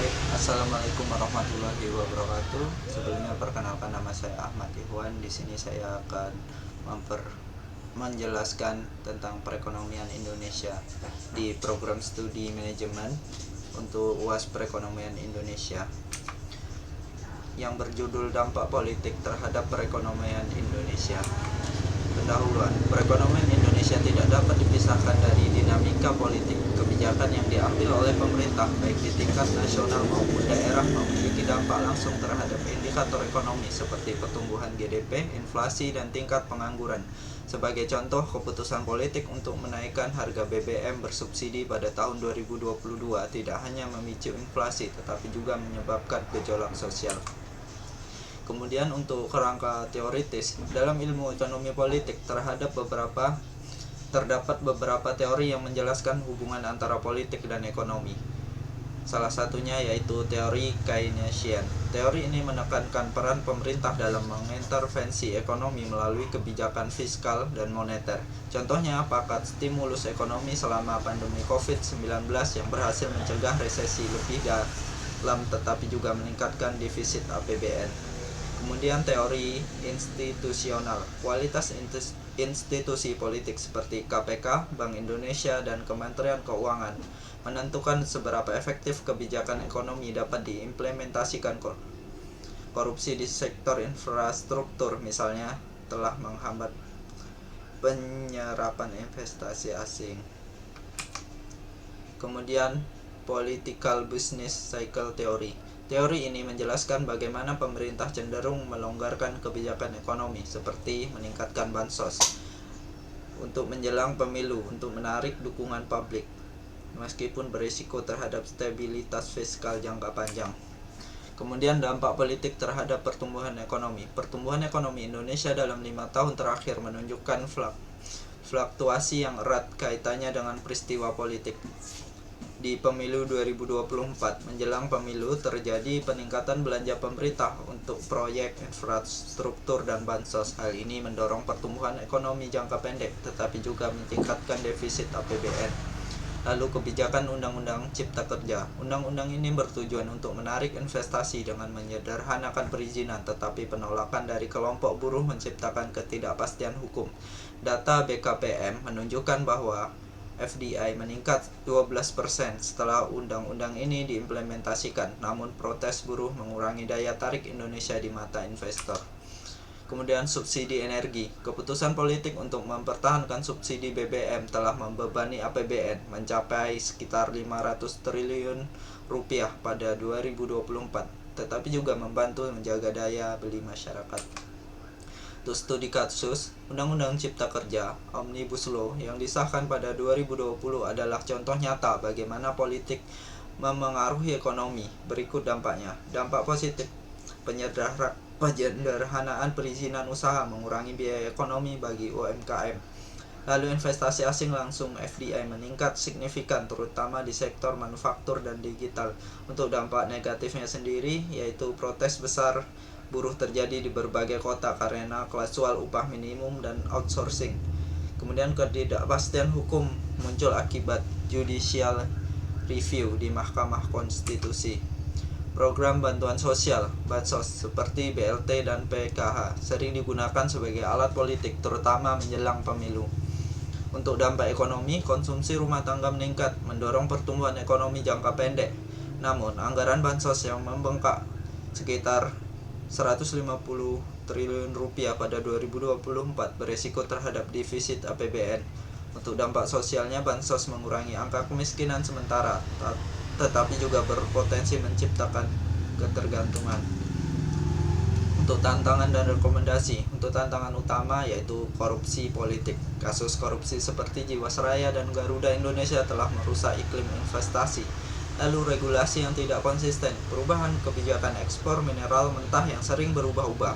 Assalamualaikum warahmatullahi wabarakatuh. Sebelumnya perkenalkan, nama saya Ahmad Ikhwan. Di sini saya akan menjelaskan tentang perekonomian Indonesia di program studi manajemen untuk UAS Perekonomian Indonesia yang berjudul Dampak Politik Terhadap Perekonomian Indonesia. Pendahuluan, perekonomian Indonesia tidak dapat dipisahkan dari dinamika politik. Kebijakan yang diambil oleh pemerintah, baik di tingkat nasional maupun daerah, memiliki dampak langsung terhadap indikator ekonomi seperti pertumbuhan GDP, inflasi, dan tingkat pengangguran. Sebagai contoh, keputusan politik untuk menaikkan harga BBM bersubsidi pada tahun 2022 tidak hanya memicu inflasi, tetapi juga menyebabkan gejolak sosial. Kemudian untuk kerangka teoritis, dalam ilmu ekonomi politik terdapat beberapa teori yang menjelaskan hubungan antara politik dan ekonomi. Salah satunya yaitu teori Keynesian. Teori ini menekankan peran pemerintah dalam mengintervensi ekonomi melalui kebijakan fiskal dan moneter. Contohnya paket stimulus ekonomi selama pandemi COVID-19 yang berhasil mencegah resesi lebih dalam tetapi juga meningkatkan defisit APBN. Kemudian teori institusional, kualitas institusi politik seperti KPK, Bank Indonesia, dan Kementerian Keuangan menentukan seberapa efektif kebijakan ekonomi dapat diimplementasikan. Korupsi di sektor infrastruktur misalnya telah menghambat penyerapan investasi asing. Kemudian political business cycle theory. Teori ini menjelaskan bagaimana pemerintah cenderung melonggarkan kebijakan ekonomi seperti meningkatkan bansos untuk menjelang pemilu untuk menarik dukungan publik, meskipun berisiko terhadap stabilitas fiskal jangka panjang. Kemudian dampak politik terhadap pertumbuhan ekonomi. Pertumbuhan ekonomi Indonesia dalam 5 tahun terakhir menunjukkan fluktuasi yang erat kaitannya dengan peristiwa politik. Di pemilu 2024 menjelang pemilu terjadi peningkatan belanja pemerintah untuk proyek infrastruktur dan bansos. Hal ini mendorong pertumbuhan ekonomi jangka pendek tetapi juga meningkatkan defisit APBN. Lalu kebijakan Undang-Undang Cipta Kerja. Undang-undang ini bertujuan untuk menarik investasi dengan menyederhanakan perizinan, tetapi penolakan dari kelompok buruh menciptakan ketidakpastian hukum. Data BKPM menunjukkan bahwa FDI meningkat 12% setelah undang-undang ini diimplementasikan, namun protes buruh mengurangi daya tarik Indonesia di mata investor. Kemudian subsidi energi. Keputusan politik untuk mempertahankan subsidi BBM telah membebani APBN mencapai sekitar 500 triliun rupiah pada 2024, tetapi juga membantu menjaga daya beli masyarakat. Untuk studi kasus, Undang-Undang Cipta Kerja Omnibus Law yang disahkan pada 2020 adalah contoh nyata bagaimana politik memengaruhi ekonomi. Berikut dampaknya. Dampak positif: penyederhanaan perizinan usaha, mengurangi biaya ekonomi bagi UMKM. Lalu investasi asing langsung FDI meningkat signifikan terutama di sektor manufaktur dan digital. Untuk dampak negatifnya sendiri yaitu protes besar buruh terjadi di berbagai kota karena klausul upah minimum dan outsourcing. Kemudian ketidakpastian hukum muncul akibat judicial review di Mahkamah Konstitusi. Program bantuan sosial, bansos seperti BLT dan PKH sering digunakan sebagai alat politik terutama menjelang pemilu. Untuk dampak ekonomi, konsumsi rumah tangga meningkat, mendorong pertumbuhan ekonomi jangka pendek. Namun, anggaran bansos yang membengkak sekitar 150 triliun rupiah pada 2024 beresiko terhadap defisit APBN. Untuk dampak sosialnya, bansos mengurangi angka kemiskinan sementara, tetapi juga berpotensi menciptakan ketergantungan. Untuk tantangan dan rekomendasi. Untuk tantangan utama yaitu korupsi politik. Kasus korupsi seperti Jiwasraya dan Garuda Indonesia telah merusak iklim investasi. Lalu regulasi yang tidak konsisten, perubahan kebijakan ekspor mineral mentah yang sering berubah-ubah,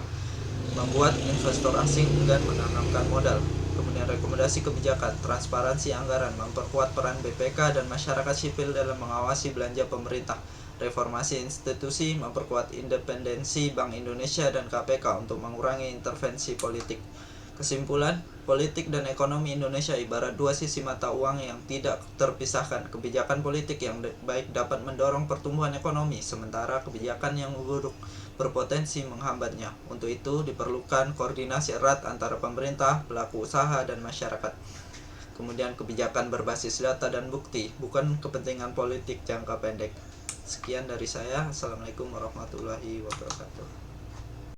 membuat investor asing enggan menanamkan modal. Kemudian rekomendasi kebijakan, transparansi anggaran, memperkuat peran BPK dan masyarakat sipil dalam mengawasi belanja pemerintah. Reformasi institusi, memperkuat independensi Bank Indonesia dan KPK untuk mengurangi intervensi politik. Kesimpulan, politik dan ekonomi Indonesia ibarat dua sisi mata uang yang tidak terpisahkan. Kebijakan politik yang baik dapat mendorong pertumbuhan ekonomi, sementara kebijakan yang buruk berpotensi menghambatnya. Untuk itu diperlukan koordinasi erat antara pemerintah, pelaku usaha, dan masyarakat. Kemudian kebijakan berbasis data dan bukti, bukan kepentingan politik jangka pendek. Sekian dari saya. Assalamualaikum warahmatullahi wabarakatuh.